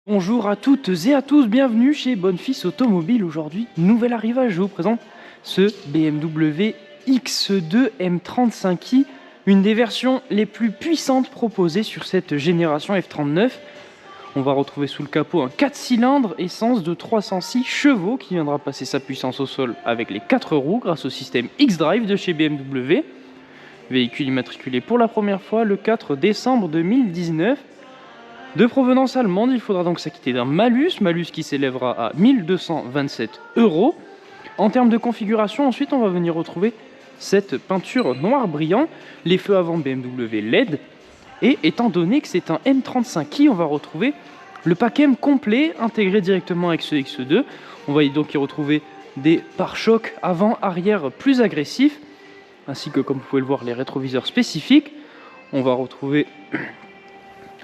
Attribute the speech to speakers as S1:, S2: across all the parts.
S1: Bonjour à toutes et à tous, bienvenue chez Bonfils Automobile. Aujourd'hui, nouvel arrivage, je vous présente ce BMW X2 M35i, une des versions les plus puissantes proposées sur cette génération F39. On va retrouver sous le capot un 4 cylindres essence de 306 chevaux qui viendra passer sa puissance au sol avec les 4 roues grâce au système X-Drive de chez BMW. Véhicule immatriculé pour la première fois le 4 décembre 2019. De provenance allemande, il faudra donc s'acquitter d'un malus qui s'élèvera à 1227 €. En termes de configuration, ensuite, on va venir retrouver cette peinture noir brillant, les feux avant BMW LED, et étant donné que c'est un M35i, on va retrouver le pack M complet intégré directement avec ce X2. On va donc y retrouver des pare-chocs avant-arrière plus agressifs, ainsi que, comme vous pouvez le voir, les rétroviseurs spécifiques. On va retrouver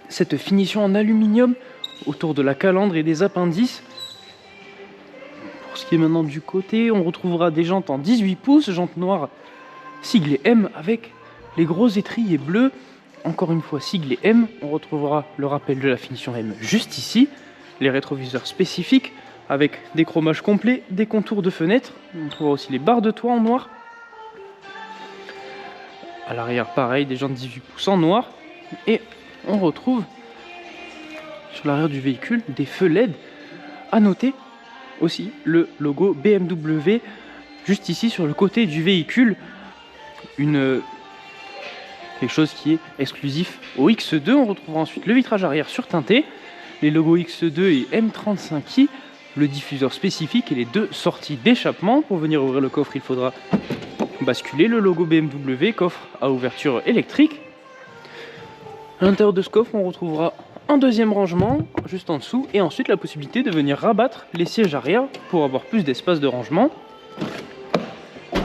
S1: cette finition en aluminium autour de la calandre et des appendices. Pour ce qui est maintenant du côté, on retrouvera des jantes en 18 pouces, jantes noires siglées M avec les gros étriers bleus, encore une fois siglées M. On retrouvera le rappel de la finition M juste ici, les rétroviseurs spécifiques avec des chromages complets, des contours de fenêtres. On trouvera aussi les barres de toit en noir. À l'arrière, pareil, des jantes 18 pouces en noir. Et on retrouve sur l'arrière du véhicule des feux LED. À noter aussi le logo BMW juste ici sur le côté du véhicule, quelque chose qui est exclusif au X2. On retrouvera ensuite le vitrage arrière surteinté, les logos X2 et M35i, le diffuseur spécifique et les deux sorties d'échappement. Pour venir ouvrir le coffre, il faudra basculer le logo BMW, coffre à ouverture électrique. À l'intérieur de ce coffre, on retrouvera un deuxième rangement juste en dessous et ensuite la possibilité de venir rabattre les sièges arrière pour avoir plus d'espace de rangement.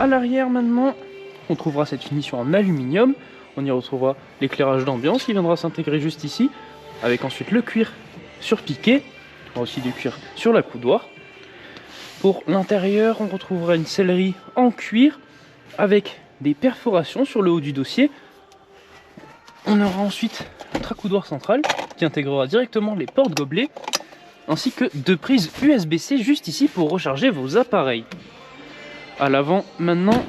S1: À l'arrière maintenant, on trouvera cette finition en aluminium. On y retrouvera l'éclairage d'ambiance qui viendra s'intégrer juste ici, avec ensuite le cuir surpiqué. On aura aussi du cuir sur la coudoir. Pour l'intérieur, on retrouvera une sellerie en cuir avec des perforations sur le haut du dossier. On aura ensuite un tracoudoir central qui intégrera directement les portes gobelets ainsi que deux prises USB-C juste ici pour recharger vos appareils. À l'avant maintenant,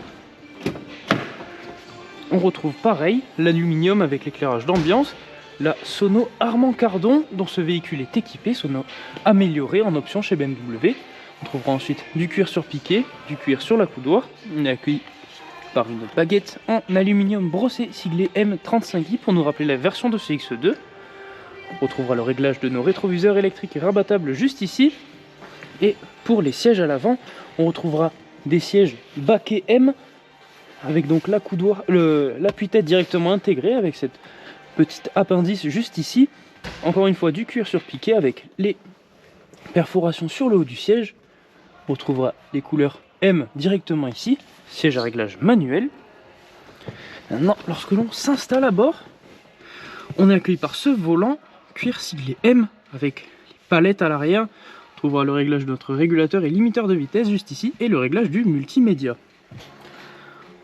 S1: on retrouve pareil l'aluminium avec l'éclairage d'ambiance, la sono Harman Kardon dont ce véhicule est équipé, sono améliorée en option chez BMW. On trouvera ensuite du cuir surpiqué, du cuir sur la coudoir. On est accueilli par une baguette en aluminium brossé siglé M35i pour nous rappeler la version de ce X2. On retrouvera le réglage de nos rétroviseurs électriques rabattables juste ici. Et pour les sièges à l'avant, on retrouvera des sièges baquets M avec donc l'appui-tête directement intégré avec cette petite appendice juste ici. Encore une fois du cuir surpiqué avec les perforations sur le haut du siège. On retrouvera les couleurs M directement ici. Siège à réglage manuel. Maintenant, lorsque l'on s'installe à bord, on est accueilli par ce volant cuir siglé M avec les palettes à l'arrière. On trouvera le réglage de notre régulateur et limiteur de vitesse juste ici et le réglage du multimédia.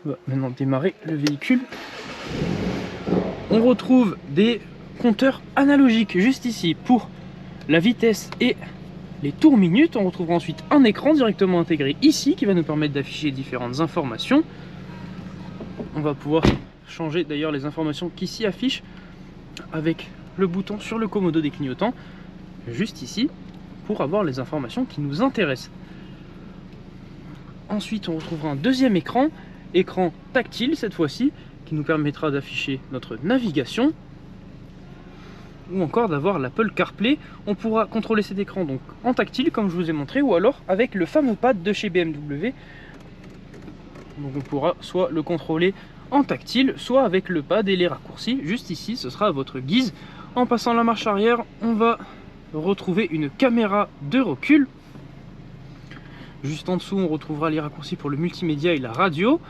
S1: On va maintenant démarrer le véhicule. On retrouve des compteurs analogiques juste ici pour la vitesse et les tours minutes. On retrouvera ensuite un écran directement intégré ici qui va nous permettre d'afficher différentes informations. On va pouvoir changer d'ailleurs les informations qui s'y affichent avec le bouton sur le commodo des clignotants juste ici pour avoir les informations qui nous intéressent. Ensuite on retrouvera un deuxième écran tactile cette fois-ci qui nous permettra d'afficher notre navigation ou encore d'avoir l'Apple CarPlay. On pourra contrôler cet écran donc en tactile comme je vous ai montré ou alors avec le fameux pad de chez BMW. Donc on pourra soit le contrôler en tactile, soit avec le pad et les raccourcis. Juste ici, ce sera à votre guise. En passant la marche arrière, on va retrouver une caméra de recul. Juste en dessous, on retrouvera les raccourcis pour le multimédia et la radio.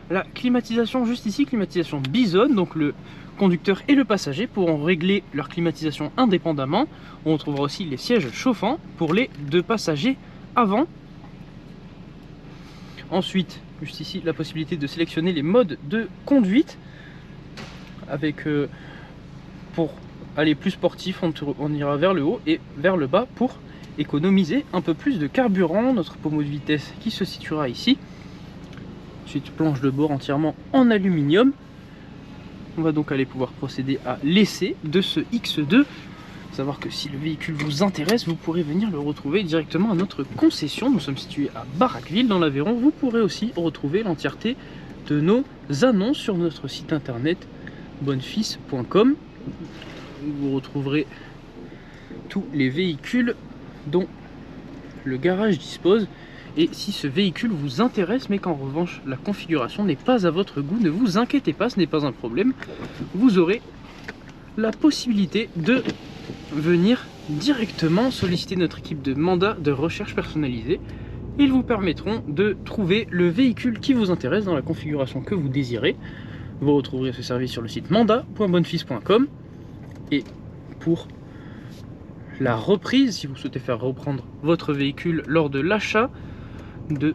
S1: La climatisation juste ici, climatisation Bison, donc le conducteur et le passager pourront régler leur climatisation indépendamment. On retrouvera aussi les sièges chauffants pour les deux passagers avant. Ensuite, juste ici, la possibilité de sélectionner les modes de conduite avec pour aller plus sportif, on ira vers le haut et vers le bas pour économiser un peu plus de carburant. Notre pommeau de vitesse qui se situera ici. Ensuite, planche de bord entièrement en aluminium. On va donc aller pouvoir procéder à l'essai de ce X2. Savoir que si le véhicule vous intéresse, vous pourrez venir le retrouver directement à notre concession. Nous sommes situés à Barraqueville dans l'Aveyron. Vous pourrez aussi retrouver l'entièreté de nos annonces sur notre site internet bonnefils.com. Vous retrouverez tous les véhicules dont le garage dispose. Et si ce véhicule vous intéresse, mais qu'en revanche la configuration n'est pas à votre goût, ne vous inquiétez pas, ce n'est pas un problème. Vous aurez la possibilité de venir directement solliciter notre équipe de mandat de recherche personnalisée. Ils vous permettront de trouver le véhicule qui vous intéresse dans la configuration que vous désirez. Vous retrouverez ce service sur le site mandat.bonnefils.com. Et pour la reprise, si vous souhaitez faire reprendre votre véhicule lors de l'achat de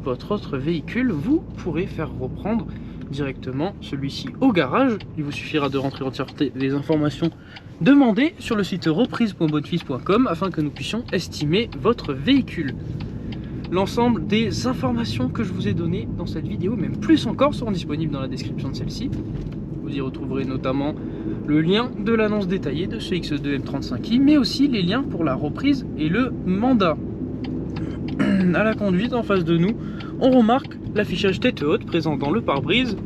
S1: votre autre véhicule, vous pourrez faire reprendre directement celui-ci au garage. Il vous suffira de rentrer entièrement les informations demandées sur le site reprise.bonnefils.com afin que nous puissions estimer votre véhicule. L'ensemble des informations que je vous ai données dans cette vidéo, même plus encore, seront disponibles dans la description de celle-ci. Vous y retrouverez notamment le lien de l'annonce détaillée de ce X2 M35i, mais aussi les liens pour la reprise et le mandat. À la conduite, en face de nous, on remarque l'affichage tête haute présent dans le pare-brise.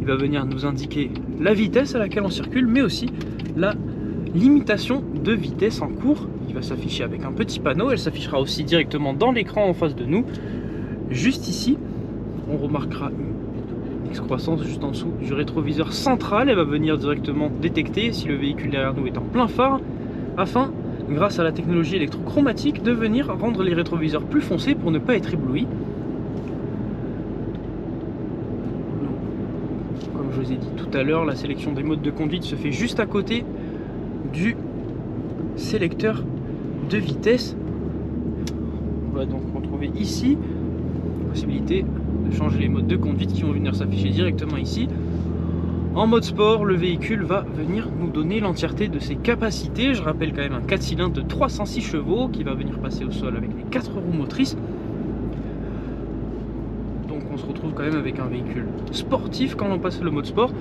S1: Il va venir nous indiquer la vitesse à laquelle on circule, mais aussi la limitation de vitesse en cours. Il va s'afficher avec un petit panneau. Elle s'affichera aussi directement dans l'écran en face de nous. Juste ici, on remarquera une excroissance juste en dessous du rétroviseur central. Elle va venir directement détecter si le véhicule derrière nous est en plein phare, afin, grâce à la technologie électrochromatique, de venir rendre les rétroviseurs plus foncés pour ne pas être éblouis. Comme je vous ai dit tout à l'heure, la sélection des modes de conduite se fait juste à côté du sélecteur de vitesse. On va donc retrouver ici la possibilité de changer les modes de conduite qui vont venir s'afficher directement ici. En mode sport, le véhicule va venir nous donner l'entièreté de ses capacités. Je rappelle quand même un 4 cylindres de 306 chevaux qui va venir passer au sol avec les 4 roues motrices. Donc on se retrouve quand même avec un véhicule sportif quand on passe le mode sport.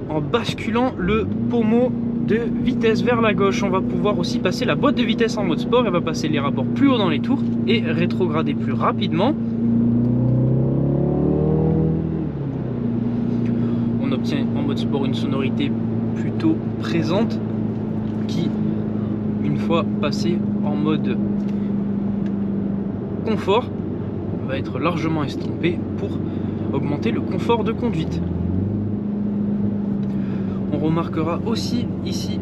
S1: En basculant le pommeau de vitesse vers la gauche, on va pouvoir aussi passer la boîte de vitesse en mode sport. Elle va passer les rapports plus haut dans les tours et rétrograder plus rapidement. On obtient en mode sport une sonorité plutôt présente qui, une fois passé en mode confort, va être largement estompée pour augmenter le confort de conduite. On remarquera aussi ici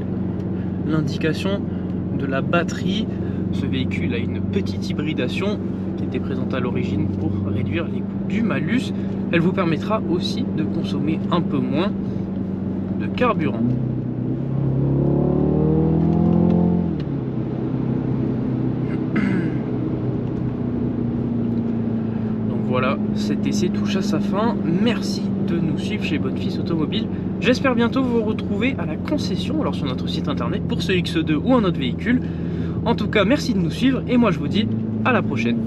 S1: l'indication de la batterie. Ce véhicule a une petite hybridation qui était présente à l'origine pour réduire les coûts du malus. Elle vous permettra aussi de consommer un peu moins de carburant. Donc voilà, cet essai touche à sa fin. Merci de nous suivre chez Bonnefils Automobile. J'espère bientôt vous retrouver à la concession, alors sur notre site internet, pour ce X2 ou un autre véhicule. En tout cas, merci de nous suivre et moi je vous dis à la prochaine.